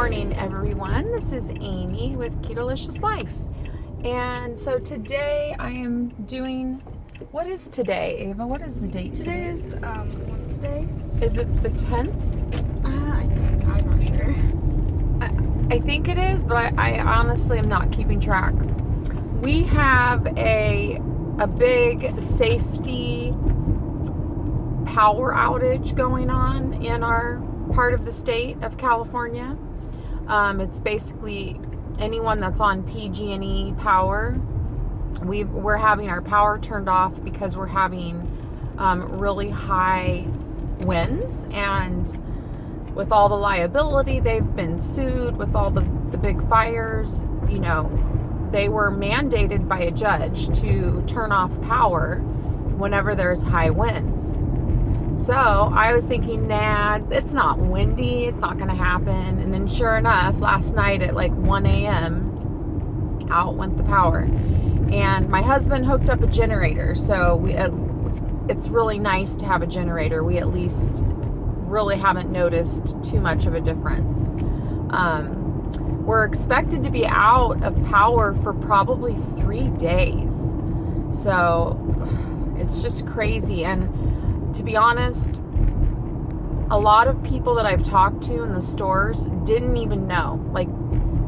morning, everyone. This is Amy with KETOLISCIOUS Life. And so today I am doing, what is today, Ava? What is the date today? Today is Wednesday. Is it the 10th? I'm not sure. I think it is, but I honestly am not keeping track. We have a big safety power outage going on in our part of the state of California. It's basically anyone that's on PG&E power. We're having our power turned off because we're having really high winds, and with all the liability, they've been sued with all the big fires. You know, they were mandated by a judge to turn off power whenever there's high winds. So I was thinking, nah, it's not windy, it's not going to happen. And then sure enough, last night at like 1 a.m., out went the power. And my husband hooked up a generator, so it's really nice to have a generator. We at least really haven't noticed too much of a difference. We're expected to be out of power for probably 3 days. So it's just crazy. And to be honest, a lot of people that I've talked to in the stores didn't even know. Like,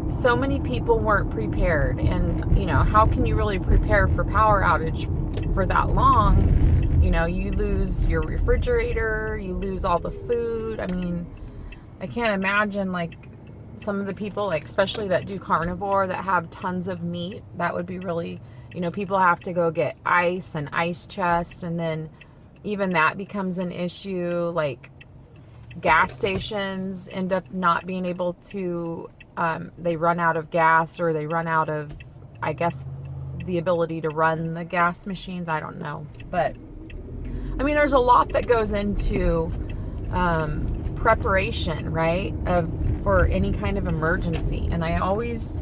so many people weren't prepared. And, you know, how can you really prepare for power outage for that long? You know, you lose your refrigerator, you lose all the food. I mean, I can't imagine, like, some of the people, like, especially that do carnivore, that have tons of meat. That would be really, you know, people have to go get ice and ice chest, and then even that becomes an issue. Like, gas stations end up not being able to, they run out of gas, or they run out of, I guess, the ability to run the gas machines. I don't know. But, I mean, there's a lot that goes into preparation, right, for any kind of emergency. And I've always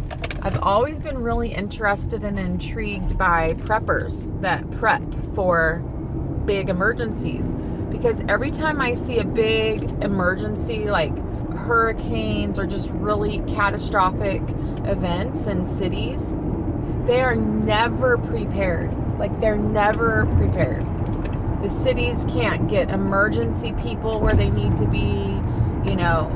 been really interested and intrigued by preppers that prep for big emergencies, because every time I see a big emergency like hurricanes or just really catastrophic events in cities, they are never prepared. Like, they're never prepared. The cities can't get emergency people where they need to be. You know,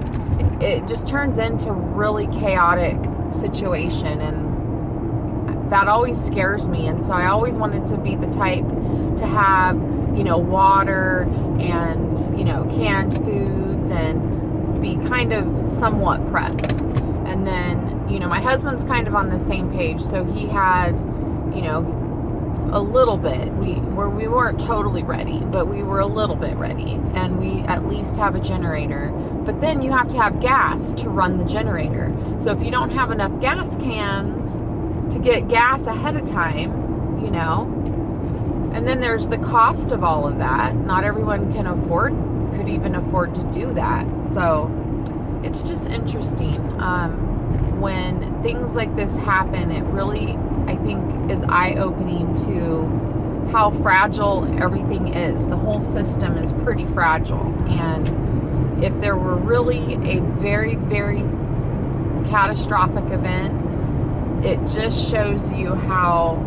it just turns into really chaotic situation, and that always scares me. And so I always wanted to be the type to have, you know, water and, you know, canned foods, and be kind of somewhat prepped. And then, you know, my husband's kind of on the same page, so he had, you know, a little bit. We weren't totally ready, but we were a little bit ready, and we at least have a generator. But then you have to have gas to run the generator. So if you don't have enough gas cans to get gas ahead of time, you know, and then there's the cost of all of that. Not everyone could even afford to do that. So it's just interesting. When things like this happen, it really, I think, is eye-opening to how fragile everything is. The whole system is pretty fragile. And if there were really a very, very catastrophic event, it just shows you how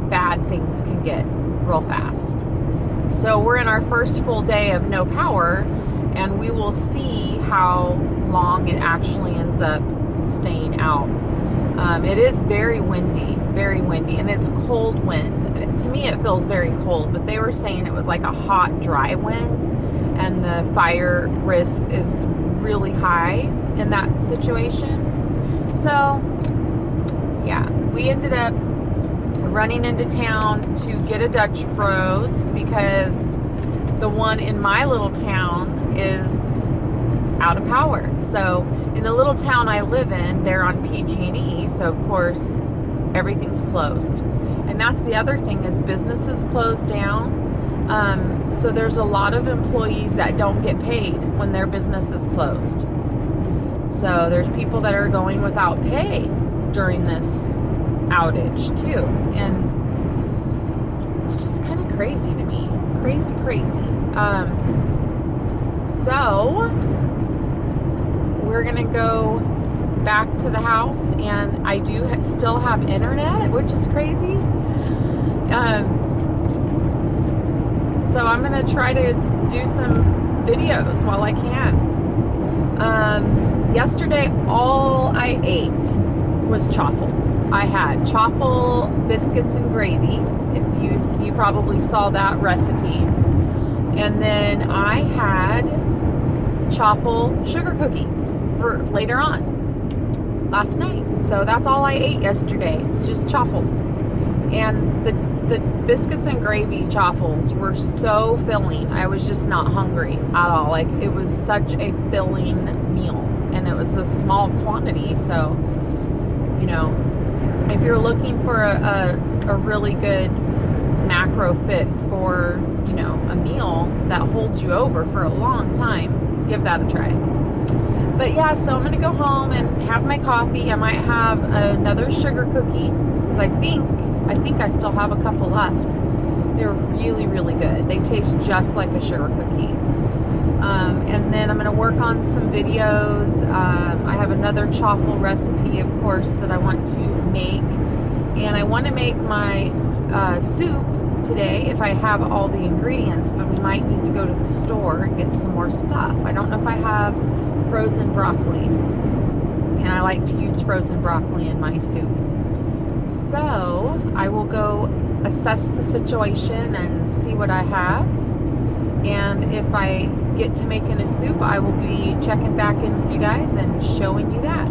bad things can get real fast. So we're in our first full day of no power, and we will see how long it actually ends up staying out. It is very windy, and it's cold wind. To me, it feels very cold, but they were saying it was like a hot, dry wind, and the fire risk is really high in that situation. So, yeah, we ended up running into town to get a Dutch Bros, because the one in my little town is out of power. So in the little town I live in, they're on PG&E, so of course everything's closed. And that's the other thing, is businesses close down. So there's a lot of employees that don't get paid when their business is closed. So there's people that are going without pay during this outage too. And it's just kind of crazy to me. Crazy. So we're gonna go back to the house, and I do still have internet, which is crazy. So I'm gonna try to do some videos while I can. Yesterday, all I ate was chaffles. I had chaffle biscuits and gravy. If you probably saw that recipe. And then I had chaffle sugar cookies for later on last night. So that's all I ate yesterday. It's just chaffles. And the biscuits and gravy chaffles were so filling. I was just not hungry at all. Like, it was such a filling meal, and it was a small quantity. So, you know, if you're looking for a really good macro fit for, you know, a meal that holds you over for a long time, give that a try. But yeah, so I'm gonna go home and have my coffee. I might have another sugar cookie, because I think I still have a couple left. They're really, really good. They taste just like a sugar cookie. And then I'm gonna work on some videos. I have another chaffle recipe, of course, that I want to make. And I want to make my soup today if I have all the ingredients, but we might need to go to the store and get some more stuff. I don't know if I have frozen broccoli, and I like to use frozen broccoli in my soup. So I will go assess the situation and see what I have, and if I get to making a soup, I will be checking back in with you guys and showing you that.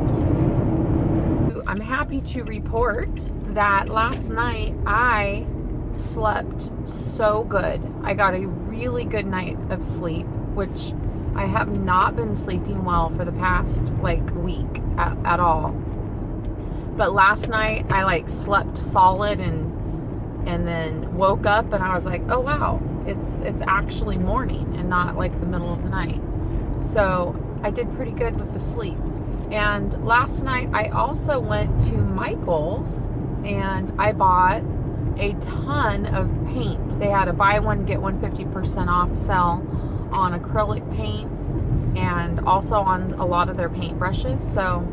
I'm happy to report that last night I slept so good. I got a really good night of sleep, which I have not been sleeping well for the past week at all. But last night I slept solid and then woke up and I was like, oh wow, it's actually morning and not like the middle of the night. So I did pretty good with the sleep. And last night I also went to Michael's and I bought a ton of paint. They had a buy one get one 50% off sale on acrylic paint and also on a lot of their paint brushes. So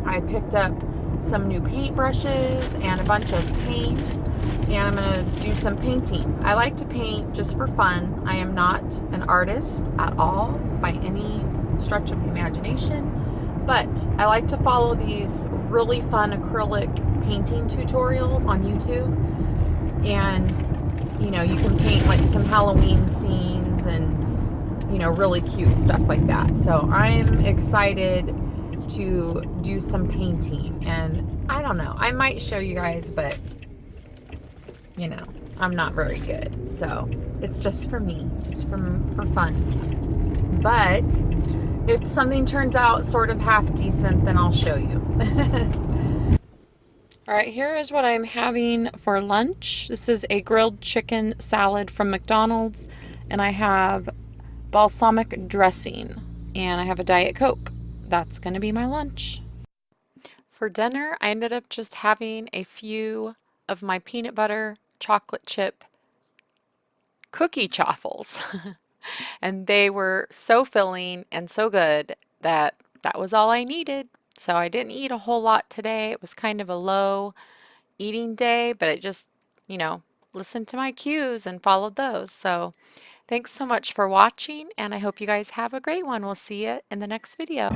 I picked up some new paint brushes and a bunch of paint, and I'm gonna do some painting. I like to paint just for fun. I am not an artist at all by any stretch of the imagination, but I like to follow these really fun acrylic painting tutorials on YouTube. And you know, you can paint like some Halloween scenes and, you know, really cute stuff like that. So I'm excited to do some painting, and I don't know, I might show you guys, but you know, I'm not very good, so it's just for me, just for fun. But if something turns out sort of half decent, then I'll show you. All right, here is what I'm having for lunch. This is a grilled chicken salad from McDonald's, and I have balsamic dressing, and I have a Diet Coke. That's going to be my lunch. For dinner, I ended up just having a few of my peanut butter chocolate chip cookie chaffles. And they were so filling and so good that was all I needed. So I didn't eat a whole lot today. It was kind of a low eating day, but I just, you know, listened to my cues and followed those. So thanks so much for watching, and I hope you guys have a great one. We'll see you in the next video.